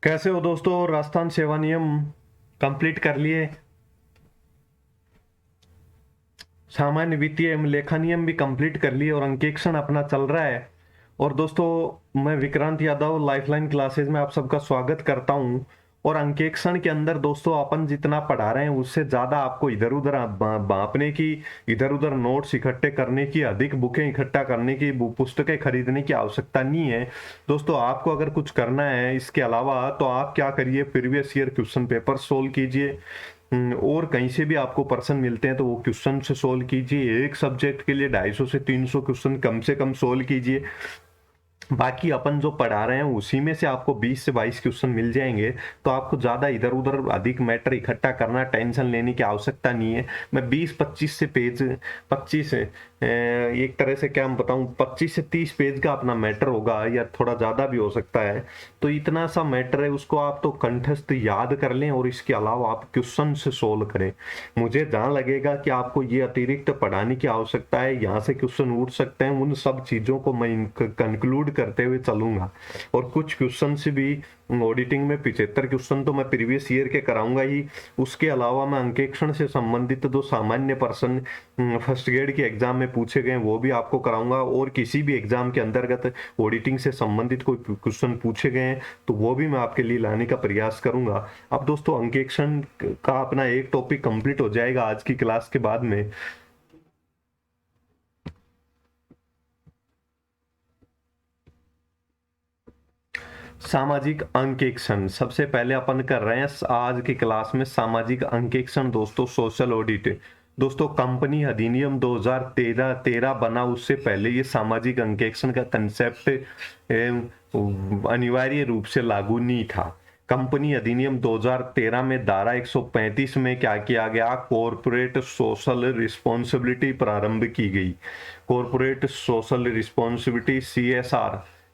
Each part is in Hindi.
कैसे हो दोस्तों? राजस्थान सेवा नियम कंप्लीट कर लिए, सामान्य वित्तीय एवं लेखा नियम भी कंप्लीट कर लिए और अंकेक्षण अपना चल रहा है। और दोस्तों, मैं विक्रांत यादव लाइफलाइन क्लासेस में आप सबका स्वागत करता हूं। और अंकेक्षण के अंदर दोस्तों अपन जितना पढ़ा रहे हैं उससे ज्यादा आपको इधर उधर बांपने की, इधर उधर नोट्स इकट्ठे करने की, अधिक बुकें इकट्ठा करने की, पुस्तकें खरीदने की आवश्यकता नहीं है। दोस्तों, आपको अगर कुछ करना है इसके अलावा तो आप क्या करिए, previous year question paper solve कीजिए। और कहीं से भी आपको पर्सन मिलते हैं तो वो क्वेश्चन से सोल्व कीजिए। एक सब्जेक्ट के लिए 250 से 300 क्वेश्चन कम से कम सोल्व कीजिए। बाकी अपन जो पढ़ा रहे हैं उसी में से आपको 20 से 22 क्वेश्चन मिल जाएंगे। तो आपको ज्यादा इधर उधर अधिक मैटर इकट्ठा करना, टेंशन लेने की आवश्यकता नहीं है। मैं 20-25 से पेज, 25 एक तरह से क्या बताऊं, 25 से 30 पेज का अपना मैटर होगा या थोड़ा ज्यादा भी हो सकता है। तो इतना सा मैटर है, उसको आप तो कंठस्थ याद कर लें और इसके अलावा आप क्वेश्चन से सोल्व करें। मुझे जहां लगेगा कि आपको ये अतिरिक्त पढ़ाने की आवश्यकता है, यहाँ से क्वेश्चन उठ सकते हैं, उन सब चीजों को मैं कंक्लूड करते हुए चलूंगा। और कुछ क्वेश्चन से भी ऑडिटिंग में 75 क्वेश्चन तो मैं प्रीवियस ईयर के कराऊंगा ही। उसके अलावा मैं अंकेक्षण से संबंधित जो सामान्य प्रश्न फर्स्ट ग्रेड के एग्जाम में पूछे गए वो भी आपको कराऊंगा। और किसी भी एग्जाम के अंतर्गत ऑडिटिंग से संबंधित कोई क्वेश्चन पूछे गए हैं तो वो भी मैं आपके लिए लाने का प्रयास करूंगा। अब दोस्तों, अंकेक्षण का अपना एक टॉपिक कंप्लीट हो जाएगा आज की क्लास के बाद में। सामाजिक अंकेक्षण सबसे पहले अपन कर रहे हैं आज की क्लास में। सामाजिक अंकेक्षण दोस्तों, सोशल ऑडिट। दोस्तों, कंपनी अधिनियम 2013 बना, उससे पहले ये सामाजिक अंकेक्षण का कंसेप्ट अनिवार्य रूप से लागू नहीं था। कंपनी अधिनियम 2013 में धारा 135 में क्या किया गया, कॉरपोरेट सोशल रिस्पॉन्सिबिलिटी प्रारंभ की गई। कॉरपोरेट सोशल रिस्पॉन्सिबिलिटी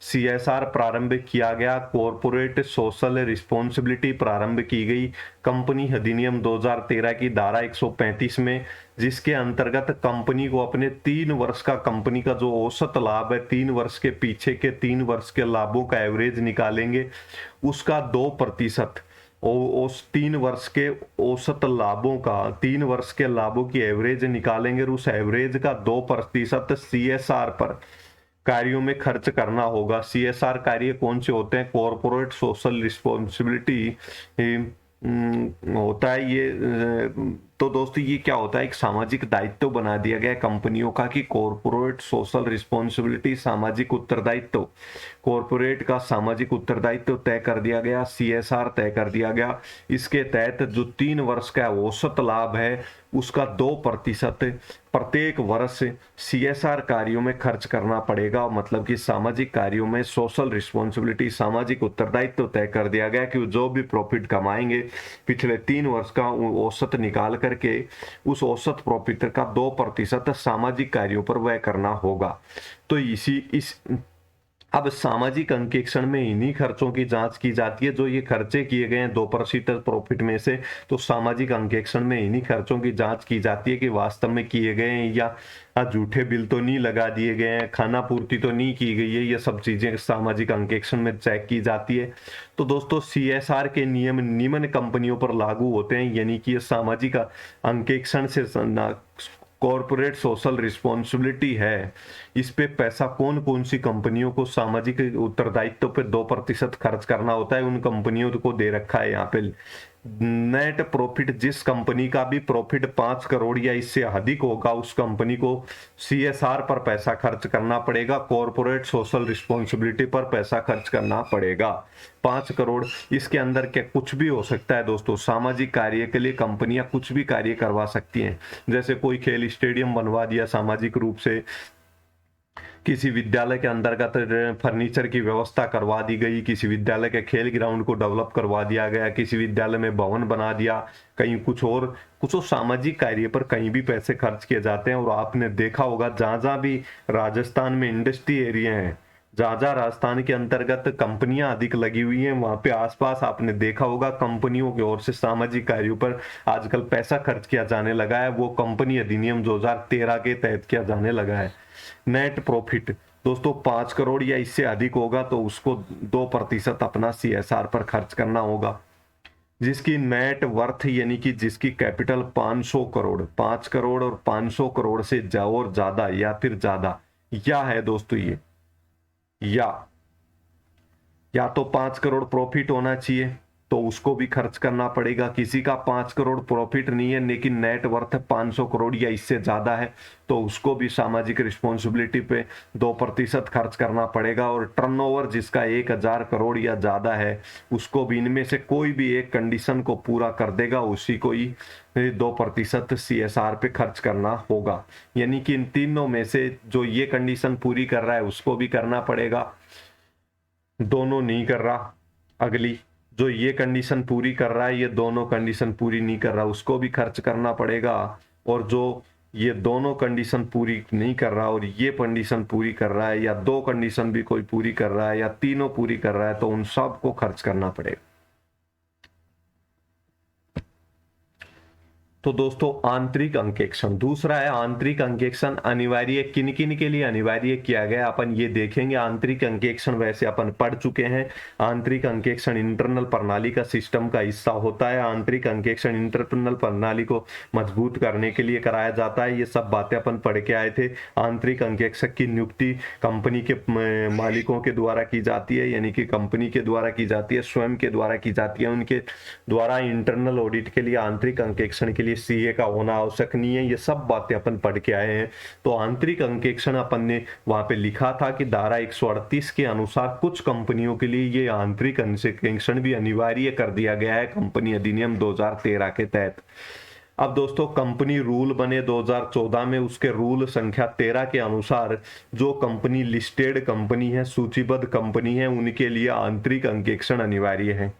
सीएसआर प्रारंभ किया गया। कॉरपोरेट सोशल रिस्पॉन्सिबिलिटी प्रारंभ की गई कंपनी अधिनियम 2013 की धारा 135 में, जिसके अंतर्गत कंपनी को अपने 3 वर्ष का, कंपनी का जो औसत लाभ है 3 वर्ष के पीछे के 3 वर्ष के लाभों का एवरेज निकालेंगे, उसका 2% उस 3 वर्ष के औसत लाभों का, 3 वर्ष के लाभों की एवरेज निकालेंगे और उस एवरेज का 2% सीएसआर पर कार्यों में खर्च करना होगा। सीएसआर कार्य कौन से होते हैं? कॉरपोरेट सोशल रिस्पॉन्सिबिलिटी होता है ये। तो दोस्तों, ये क्या होता है, एक सामाजिक दायित्व बना दिया गया है कंपनियों का कि कॉरपोरेट सोशल रिस्पॉन्सिबिलिटी, सामाजिक उत्तरदायित्व, कॉरपोरेट का सामाजिक उत्तरदायित्व तय कर दिया गया, सीएसआर तय कर दिया गया। इसके तहत जो 3 वर्ष का औसत लाभ है उसका 2% प्रत्येक वर्ष सीएसआर कार्यों में खर्च करना पड़ेगा। मतलब कि सामाजिक कार्यों में सोशल रिस्पॉन्सिबिलिटी, सामाजिक उत्तरदायित्व तय कर दिया गया कि जो भी प्रॉफिट कमाएंगे पिछले 3 वर्ष का औसत निकाल करके उस औसत प्रॉफिट का 2% सामाजिक कार्यों पर व्यय करना होगा। तो अब सामाजिक अंकेक्षण में इन्हीं खर्चों की जांच की जाती है जो ये खर्चे किए गए हैं 2% प्रॉफिट में से। तो सामाजिक अंकेक्षण में इन्हीं खर्चों की जांच की जाती है कि वास्तव में किए गए हैं या झूठे बिल तो नहीं लगा दिए गए हैं, खाना पूर्ति तो नहीं की गई है। ये सब चीजें सामाजिक अंकेक्षण में चेक की जाती है। तो दोस्तों, सीएसआर के नियम निम्न कंपनियों पर लागू होते हैं, यानी कि ये सामाजिक अंकेक्षण से कॉरपोरेट सोशल रिस्पॉन्सिबिलिटी है, इस पे पैसा कौन कौन सी कंपनियों को सामाजिक उत्तरदायित्व पे 2% खर्च करना होता है, उन कंपनियों को दे रखा है यहाँ पे। नेट प्रॉफिट, जिस कंपनी का भी प्रॉफिट 5 करोड़ या इससे अधिक होगा उस कंपनी को सीएसआर पर पैसा खर्च करना पड़ेगा, कॉरपोरेट सोशल रिस्पॉन्सिबिलिटी पर पैसा खर्च करना पड़ेगा। 5 करोड़, इसके अंदर क्या कुछ भी हो सकता है दोस्तों। सामाजिक कार्य के लिए कंपनियां कुछ भी कार्य करवा सकती हैं, जैसे कोई खेल स्टेडियम बनवा दिया सामाजिक रूप से, किसी विद्यालय के अंतर्गत फर्नीचर की व्यवस्था करवा दी गई, किसी विद्यालय के खेल ग्राउंड को डेवलप करवा दिया गया, किसी विद्यालय में भवन बना दिया, कहीं कुछ और सामाजिक कार्य पर कहीं भी पैसे खर्च किए जाते हैं। और आपने देखा होगा जहां जहां भी राजस्थान में इंडस्ट्री एरिया है, जहां जहां राजस्थान के अंतर्गत कंपनियां अधिक लगी हुई हैं, वहां पे आसपास आपने देखा होगा कंपनियों की ओर से सामाजिक कार्यों पर आजकल पैसा खर्च किया जाने लगा है। वो कंपनी अधिनियम 2013 के तहत किया जाने लगा है। नेट प्रॉफिट दोस्तों 5 करोड़ या इससे अधिक होगा तो उसको 2% अपना CSR पर खर्च करना होगा। जिसकी नेट वर्थ यानी कि जिसकी कैपिटल 500 करोड़, 5 करोड़ और 500 करोड़ से और ज्यादा या फिर ज्यादा, या है दोस्तों ये, या तो 5 करोड़ प्रॉफिट होना चाहिए तो उसको भी खर्च करना पड़ेगा। किसी का 5 करोड़ प्रॉफिट नहीं है लेकिन नेट वर्थ 500 करोड़ या इससे ज्यादा है तो उसको भी सामाजिक रिस्पॉन्सिबिलिटी पे 2% खर्च करना पड़ेगा। और टर्नओवर जिसका 1000 करोड़ या ज्यादा है उसको भी इनमें से कोई भी एक कंडीशन को पूरा कर देगा, उसी को ही 2% CSR पे खर्च करना होगा। यानी कि इन तीनों में से जो ये कंडीशन पूरी कर रहा है उसको भी करना पड़ेगा, दोनों नहीं कर रहा, अगली जो ये कंडीशन पूरी कर रहा है, ये दोनों कंडीशन पूरी नहीं कर रहा, उसको भी खर्च करना पड़ेगा। और जो ये दोनों कंडीशन पूरी नहीं कर रहा और ये कंडीशन पूरी कर रहा है, या दो कंडीशन भी कोई पूरी कर रहा है या तीनों पूरी कर रहा है, तो उन सब को खर्च करना पड़ेगा। तो दोस्तों आंतरिक अंकेक्षण दूसरा है। आंतरिक अंकेक्षण अनिवार्य किन किन के लिए अनिवार्य किया गया अपन ये देखेंगे। आंतरिक अंकेक्षण वैसे अपन पढ़ चुके हैं। आंतरिक अंकेक्षण इंटरनल प्रणाली का सिस्टम का हिस्सा होता है। आंतरिक अंकेक्षण इंटरनल प्रणाली को मजबूत करने के लिए कराया जाता है। ये सब बातें अपन पढ़ के आए थे। आंतरिक अंकेक्षक की नियुक्ति कंपनी के मालिकों के द्वारा की जाती है, यानी कि कंपनी के द्वारा की जाती है, स्वयं के द्वारा की जाती है। उनके द्वारा इंटरनल ऑडिट के लिए आंतरिक अंकेक्षण के लिए CA का होना आवश्यक नहीं है। ये सब बातें अपन पढ़ के आए हैं। तो आंतरिक अंकेक्षण अपन ने वहां पे लिखा था कि धारा 138 के अनुसार कुछ कंपनियों के लिए ये आंतरिक अंकेक्षण भी अनिवार्य कर दिया गया है कंपनी अधिनियम 2013 के तहत। अब दोस्तों कंपनी रूल बने 2014 में, उसके रूल संख्या 13 के अनुसार जो कंपनी लिस्टेड कंपनी है, सूचीबद्ध कंपनी है, उनके लिए आंतरिक अंकेक्षण अनिवार्य है।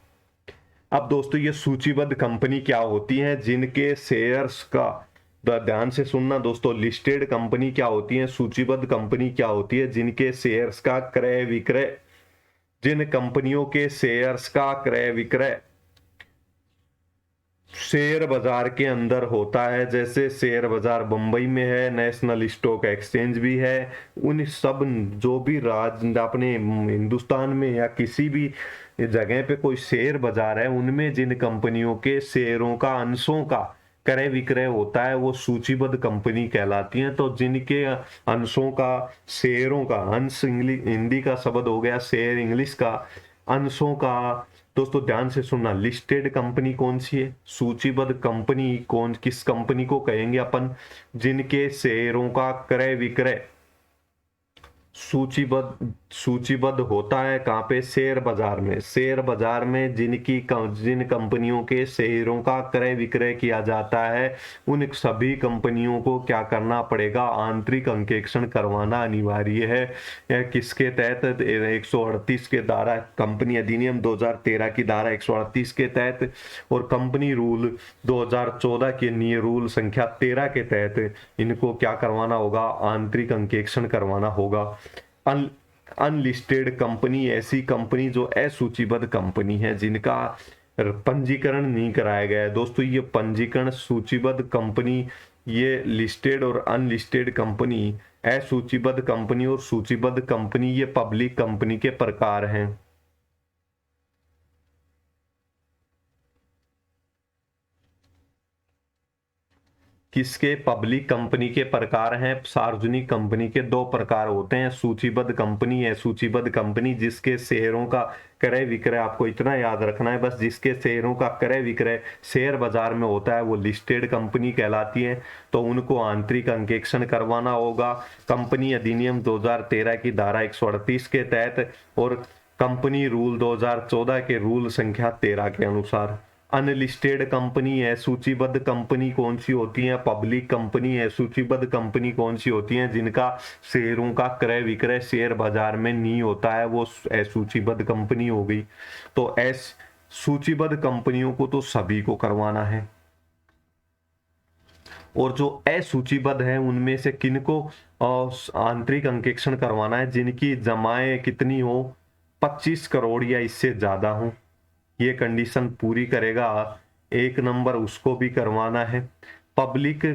अब दोस्तों ये सूचीबद्ध कंपनी क्या होती है, जिनके शेयर्स का, ध्यान से सुनना दोस्तों, लिस्टेड कंपनी क्या होती है, सूचीबद्ध कंपनी क्या होती है, जिनके शेयर्स का क्रय विक्रय, जिन कंपनियों के शेयर्स का क्रय विक्रय शेयर बाजार के अंदर होता है। जैसे शेयर बाजार बंबई में है, नेशनल स्टॉक एक्सचेंज भी है, उन सब जो भी अपने हिंदुस्तान में या किसी भी जगह पे कोई शेयर बाजार है, उनमें जिन कंपनियों के शेयरों का, अंशों का क्रय विक्रय होता है वो सूचीबद्ध कंपनी कहलाती हैं। तो जिनके अंशों का, शेयरों का, अंश हिंदी का शब्द हो गया, शेयर इंग्लिश का, अंशों का। दोस्तों ध्यान से सुनना, लिस्टेड कंपनी कौन सी है, सूचीबद्ध कंपनी कौन, किस कंपनी को कहेंगे अपन, जिनके शेयरों का क्रय विक्रय सूचीबद्ध होता है। कहाँ पे, शेयर बाजार में। शेयर बाजार में जिन कंपनियों के शेयरों का क्रय विक्रय किया जाता है, उन सभी कंपनियों को क्या करना पड़ेगा, आंतरिक अंकेक्षण करवाना अनिवार्य है। यह किसके तहत, 138 के धारा, कंपनी अधिनियम 2013 की धारा 138 के तहत, और कंपनी रूल 2014 के रूल संख्या 13 के तहत इनको क्या करवाना होगा, आंतरिक अंकेक्षण करवाना होगा। अनलिस्टेड कंपनी ऐसी कंपनी जो असूचीबद्ध कंपनी है, जिनका पंजीकरण नहीं कराया गया है। दोस्तों ये पंजीकरण, सूचीबद्ध कंपनी, ये लिस्टेड और अनलिस्टेड कंपनी, असूचीबद्ध कंपनी और सूचीबद्ध कंपनी, ये पब्लिक कंपनी के प्रकार हैं। किसके, पब्लिक कंपनी के प्रकार हैं। सार्वजनिक कंपनी के दो प्रकार होते हैं, सूचीबद्ध कंपनी है, सूचीबद्ध कंपनी जिसके शेयरों का क्रय विक्रय, आपको इतना याद रखना है बस, जिसके शेयरों का क्रय विक्रय शेयर बाजार में होता है वो लिस्टेड कंपनी कहलाती है। तो उनको आंतरिक अंकेक्षण करवाना होगा कंपनी अधिनियम 2013 की धारा 138 के तहत और कंपनी रूल 2014 के रूल संख्या 13 के अनुसार। अनलिस्टेड कंपनी है, सूचीबद्ध कंपनी कौन सी होती है, पब्लिक कंपनी है, सूचीबद्ध कंपनी कौन सी होती है, जिनका शेयरों का क्रय विक्रय शेयर बाजार में नहीं होता है, वो असूचीबद्ध कंपनी हो गई। तो सूचीबद्ध कंपनियों को तो सभी को करवाना है, और जो असूचीबद्ध है उनमें से किनको आंतरिक अंकेक्षण करवाना है, जिनकी जमाएं कितनी हो, 25 करोड़ या इससे ज्यादा हो। ये कंडीशन पूरी करेगा 1 नंबर, उसको भी करवाना है। Public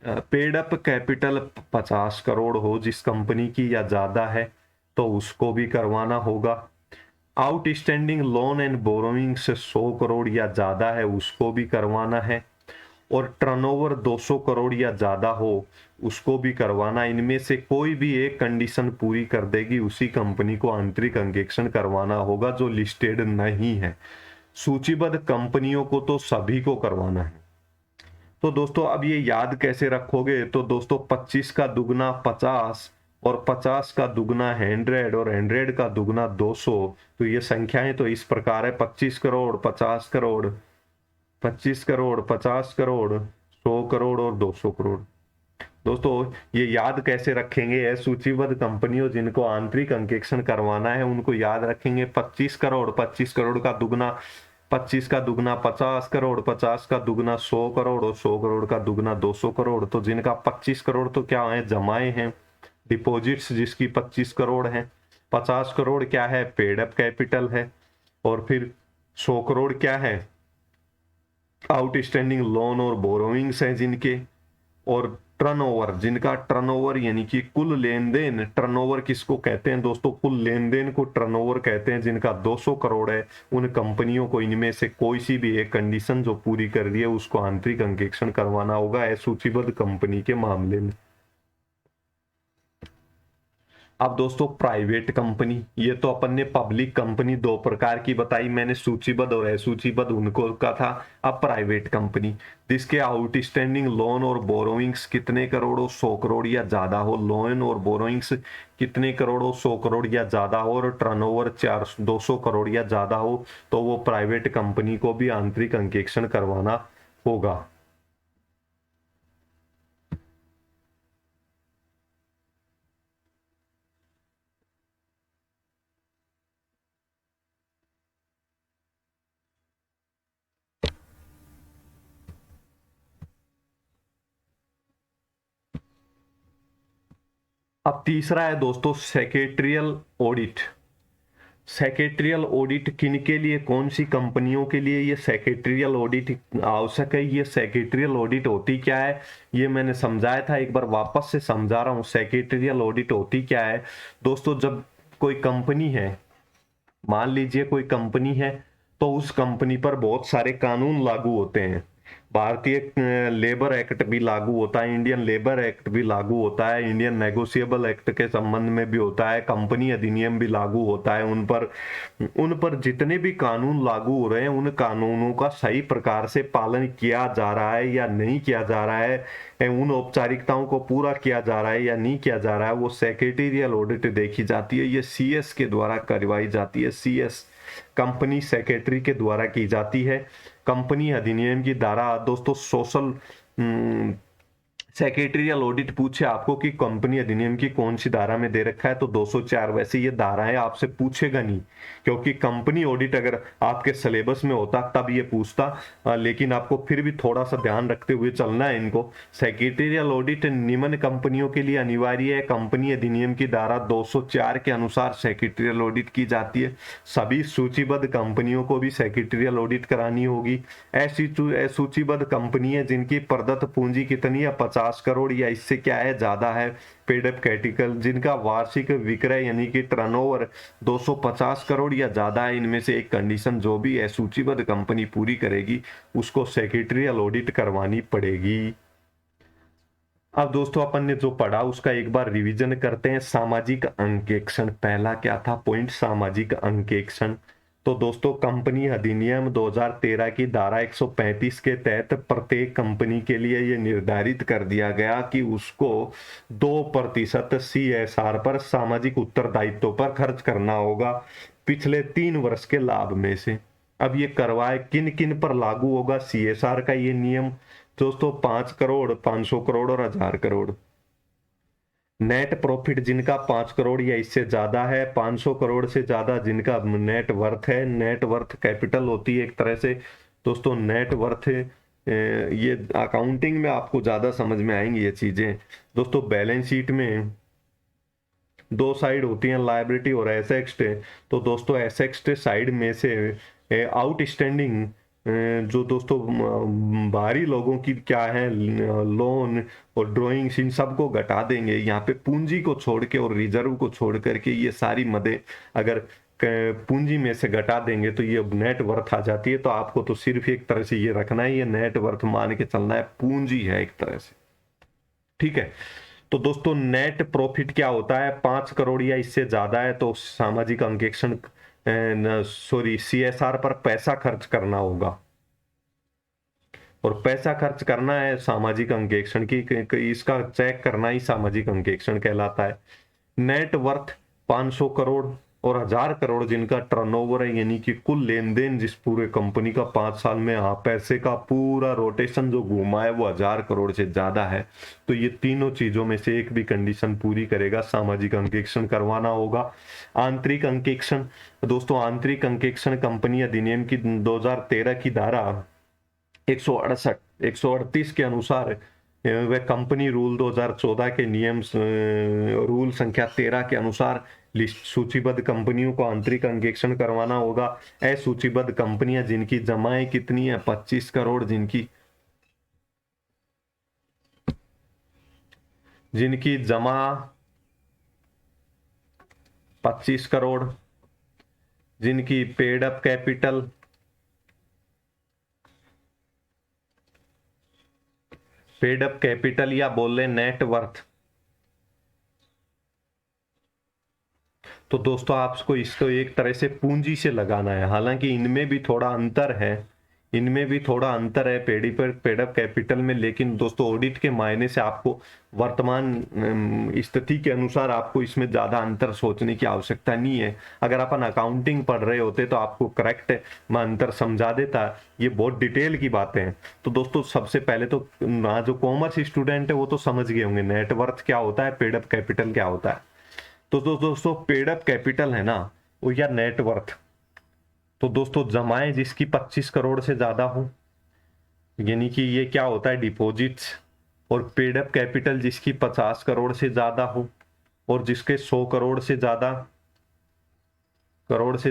paid up capital 50 crore हो जिस कंपनी की या ज्यादा है तो उसको भी करवाना होगा। आउटस्टैंडिंग लोन एंड बोरोइंग से 100 करोड़ या ज्यादा है उसको भी करवाना है। और टर्नओवर 200 करोड़ या ज्यादा हो उसको भी करवाना। इनमें से कोई भी एक कंडीशन पूरी कर देगी उसी कंपनी को आंतरिक अंकेक्षण करवाना होगा जो लिस्टेड नहीं है। सूचीबद्ध कंपनियों को तो सभी को करवाना है। तो दोस्तों अब ये याद कैसे रखोगे, तो दोस्तों 25 का दुगना 50 और 50 का दुगना 100 और 100 का दुगना 200। तो ये संख्याएं तो इस प्रकार है 25 करोड़ 50 करोड़ 25 करोड़ 50 करोड़ 100 करोड़ और 200 करोड़। दोस्तों ये याद कैसे रखेंगे, है सूचीबद्ध कंपनियों जिनको आंतरिक अंकेक्षण करवाना है उनको याद रखेंगे 25 करोड़ 25 करोड़ का दुगना 25 का दुगना 50 करोड़ 50 का दुगना 100 करोड़ और 100 करोड़ का दुगना 200 करोड़। तो जिनका 25 करोड़ तो क्या है, जमाए हैं, डिपॉजिट्स जिसकी 25 करोड़ है। 50 करोड़ क्या है, पेड अप कैपिटल है। और फिर 100 करोड़ क्या है, आउटस्टैंडिंग लोन और बोरोइंग्स हैं जिनके। और टर्नओवर, जिनका टर्नओवर यानी कि कुल लेन देन, टर्नओवर किसको कहते हैं दोस्तों, कुल लेन देन को टर्नओवर कहते हैं, जिनका 200 करोड़ है उन कंपनियों को इनमें से कोई सी भी एक कंडीशन जो पूरी कर दी है उसको आंतरिक अंकेक्षण करवाना होगा सूचीबद्ध कंपनी के मामले में। अब दोस्तों प्राइवेट कंपनी, ये तो अपन ने पब्लिक कंपनी दो प्रकार की बताई मैंने, सूचीबद्ध और असूचीबद्ध उनको का था। अब प्राइवेट कंपनी जिसके आउटस्टैंडिंग लोन और बोरोइंग्स कितने करोड़ हो, 100 करोड़ या ज्यादा हो, लोन और बोरोइंग्स कितने करोड़ हो, 100 करोड़ या ज्यादा हो, और टर्नओवर 200 करोड़ या ज्यादा हो, तो वो प्राइवेट कंपनी को भी आंतरिक अंकेक्षण करवाना होगा। अब तीसरा है दोस्तों सेक्रेटरियल ऑडिट। सेक्रेटरियल ऑडिट किन के लिए, कौन सी कंपनियों के लिए ये सेक्रेटरियल ऑडिट आवश्यक है। ये सेक्रेटरियल ऑडिट होती क्या है, ये मैंने समझाया था, एक बार वापस से समझा रहा हूं। सेक्रेटरियल ऑडिट होती क्या है दोस्तों, जब कोई कंपनी है, मान लीजिए कोई कंपनी है, तो उस कंपनी पर बहुत सारे कानून लागू होते हैं। भारतीय लेबर एक्ट भी लागू होता है, इंडियन लेबर एक्ट भी लागू होता है, इंडियन नेगोशिएबल एक्ट के संबंध में भी होता है, कंपनी अधिनियम भी लागू होता है। उन पर जितने भी कानून लागू हो रहे हैं उन कानूनों का सही प्रकार से पालन किया जा रहा है या नहीं किया जा रहा है, उन औपचारिकताओं को पूरा किया जा रहा है या नहीं किया जा रहा है, वो सेक्रेटरियल ऑडिट देखी जाती है। ये सीएस के द्वारा करवाई जाती है, सीएस कंपनी सेक्रेटरी के द्वारा की जाती है। कंपनी अधिनियम की धारा दोस्तों सोशल सेक्रेटरियल ऑडिट पूछे आपको कि कंपनी अधिनियम की कौन सी धारा में दे रखा है, तो 204। वैसे ये धाराएं आपसे पूछेगा नहीं, क्योंकि कंपनी ऑडिट अगर आपके सिलेबस में होता तब ये पूछता, लेकिन आपको फिर भी थोड़ा सा ध्यान रखते हुए चलना है इनको। सेक्रेटरियल ऑडिट निम्न कंपनियों के लिए अनिवार्य है। कंपनी अधिनियम की धारा 204 के अनुसार सेक्रेटरियल ऑडिट की जाती है। सभी सूचीबद्ध कंपनियों को भी सेक्रेटरियल ऑडिट करानी होगी। ऐसी सूचीबद्ध कंपनी है जिनकी प्रदत्त पूंजी कितनी है, 50 करोड़ या इससे क्या है, ज्यादा है, पेड अप कैपिटल, जिनका वार्षिक विक्रय यानी कि टर्नओवर 250 करोड़ या ज्यादा है। इनमें से एक कंडीशन जो भी है सूचीबद्ध कंपनी पूरी करेगी उसको सेक्रेटरियल ऑडिट करवानी पड़ेगी। अब दोस्तों अपन ने जो पढ़ा उसका एक बार रिवीजन करते हैं। सामाजिक अंकेक्षण, पहला क्या था पॉइंट, सामाजिक अंकेक्षण। तो दोस्तों कंपनी अधिनियम 2013 की धारा 135 के तहत प्रत्येक कंपनी के लिए ये निर्धारित कर दिया गया कि उसको 2% CSR पर, सामाजिक उत्तरदायित्व पर खर्च करना होगा पिछले 3 वर्ष के लाभ में से। अब ये करवाए किन किन पर लागू होगा CSR का ये नियम दोस्तों, 5 करोड़ 500 करोड़ और 1000 करोड़। नेट प्रॉफिट जिनका 5 करोड़ या इससे ज्यादा है, 500 करोड़ से ज्यादा जिनका नेट वर्थ है, नेट वर्थ कैपिटल होती है एक तरह से दोस्तों, नेट वर्थ ये अकाउंटिंग में आपको ज्यादा समझ में आएंगी ये चीजें दोस्तों। बैलेंस शीट में दो साइड होती हैं, लायबिलिटी और एसेट्स। तो दोस्तों एसेट्स साइड में से आउटस्टैंडिंग जो दोस्तों बाहरी लोगों की क्या है, लोन और ड्राइंग्स इन सबको घटा देंगे। यहाँ पे पूंजी को छोड़ के और रिजर्व को छोड़ करके ये सारी मदें अगर पूंजी में से घटा देंगे तो ये नेट वर्थ आ जाती है। तो आपको तो सिर्फ एक तरह से ये रखना है, ये नेट वर्थ मान के चलना है, पूंजी है एक तरह से, ठीक है। तो दोस्तों नेट प्रॉफिट क्या होता है, 5 करोड़ या इससे ज्यादा है तो सामाजिक अंकेक्षण सॉरी सीएसआर पर पैसा खर्च करना होगा। और पैसा खर्च करना है सामाजिक अंकेक्षण की, इसका चेक करना ही सामाजिक अंकेक्षण कहलाता है। नेट वर्थ 500 करोड़ और 1000 करोड़ जिनका टर्नओवर है, यानी कि कुल लेन देन जिस पूरे कंपनी का 5 साल में पैसे का पूरा रोटेशन जो घूमा है वो 1000 करोड़ से ज्यादा है, तो ये तीनों चीजों में से एक भी कंडीशन पूरी करेगा, सामाजिक अंकेक्षण करवाना होगा। आंतरिक अंकेक्षण दोस्तों, आंतरिक अंकेक्षण कंपनी अधिनियम की 2013 की धारा 168 138 के अनुसार वह कंपनी रूल 2014 के नियम रूल संख्या 13 के अनुसार लिस्ट सूचीबद्ध कंपनियों को आंतरिक अंकेक्षण करवाना होगा। असूचीबद्ध कंपनियां जिनकी जमाएं कितनी है, 25 करोड़, जिनकी जमा 25 करोड़, जिनकी पेड अप कैपिटल या बोल रहे नेट वर्थ। तो दोस्तों आपको इसको एक तरह से पूंजी से लगाना है, हालांकि इनमें भी थोड़ा अंतर है, पेड अप कैपिटल में, लेकिन दोस्तों ऑडिट के मायने से आपको वर्तमान स्थिति के अनुसार आपको इसमें ज्यादा अंतर सोचने की आवश्यकता नहीं है। अगर अपन अकाउंटिंग पढ़ रहे होते तो आपको करेक्ट मैं अंतर समझा देता, ये बहुत डिटेल की बातें हैं। तो दोस्तों सबसे पहले तो जो कॉमर्स स्टूडेंट है वो तो समझ गए होंगे नेटवर्थ क्या होता है, पेड अप कैपिटल क्या होता है। तो दोस्तों पेड अप कैपिटल है ना वो या नेटवर्थ, तो दोस्तों जमाएं जिसकी 25 करोड़ से ज्यादा हो, यानी कि ये क्या होता है डिपॉजिट्स, और पेड अप कैपिटल जिसकी 50 करोड़ से ज्यादा हो, और जिसके 100 करोड़ से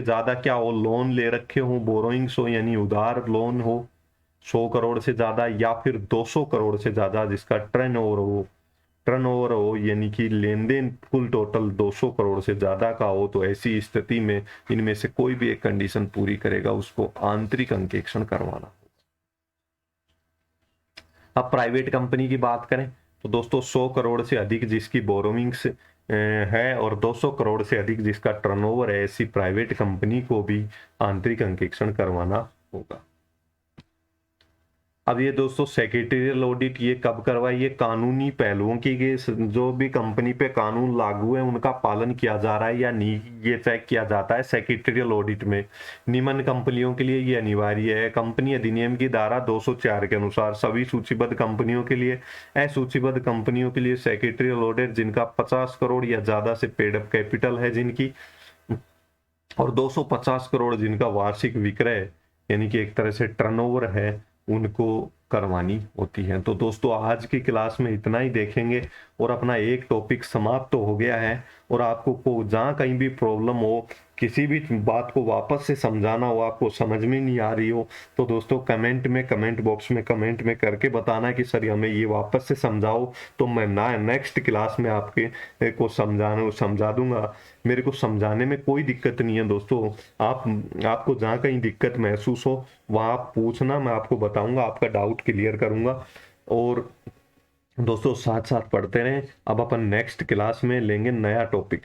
ज्यादा क्या हो, लोन ले रखे हो, बोरोइंग्स हो यानी उधार लोन हो 100 करोड़ से ज्यादा, या फिर 200 करोड़ से ज्यादा जिसका टर्नओवर हो यानी कि लेन देन कुल टोटल 200 करोड़ से ज्यादा का हो, तो ऐसी स्थिति में इनमें से कोई भी एक कंडीशन पूरी करेगा उसको आंतरिक अंकेक्षण करवाना। अब प्राइवेट कंपनी की बात करें तो दोस्तों 100 करोड़ से अधिक जिसकी बोरोइंग्स है और 200 करोड़ से अधिक जिसका टर्नओवर है, ऐसी प्राइवेट कंपनी को भी आंतरिक अंकेक्षण करवाना होगा। अब ये दोस्तों सेक्रेटरियल ऑडिट ये कब करवाए, ये कानूनी पहलुओं की जो भी कंपनी पे कानून लागू है उनका पालन किया जा रहा है या नहीं, ये चेक किया जाता है सेक्रेटरियल ऑडिट में। निम्न कंपनियों के लिए ये अनिवार्य है। कंपनी अधिनियम की धारा 204 के अनुसार सभी सूचीबद्ध कंपनियों के लिए, असूचीबद्ध कंपनियों के लिए सेक्रेटरियल ऑडिट जिनका 50 करोड़ या ज्यादा से पेड अप कैपिटल है जिनकी, और 250 करोड़ जिनका वार्षिक विक्रय यानी कि एक तरह से टर्नओवर है, उनको करवानी होती है। तो दोस्तों आज की क्लास में इतना ही देखेंगे और अपना एक टॉपिक समाप्त तो हो गया है। और आपको जहाँ कहीं भी प्रॉब्लम हो, किसी भी बात को वापस से समझाना हो, आपको समझ में नहीं आ रही हो, तो दोस्तों कमेंट बॉक्स में कमेंट में करके बताना कि सर हमें ये वापस से समझाओ, तो मैं नेक्स्ट क्लास में आपके को समझा दूंगा। मेरे को समझाने में कोई दिक्कत नहीं है दोस्तों, आपको जहाँ कहीं दिक्कत महसूस हो वहाँ आप पूछना, मैं आपको बताऊंगा, आपका डाउट क्लियर करूंगा। और दोस्तों साथ साथ पढ़ते रहें। अब अपन नेक्स्ट क्लास में लेंगे नया टॉपिक।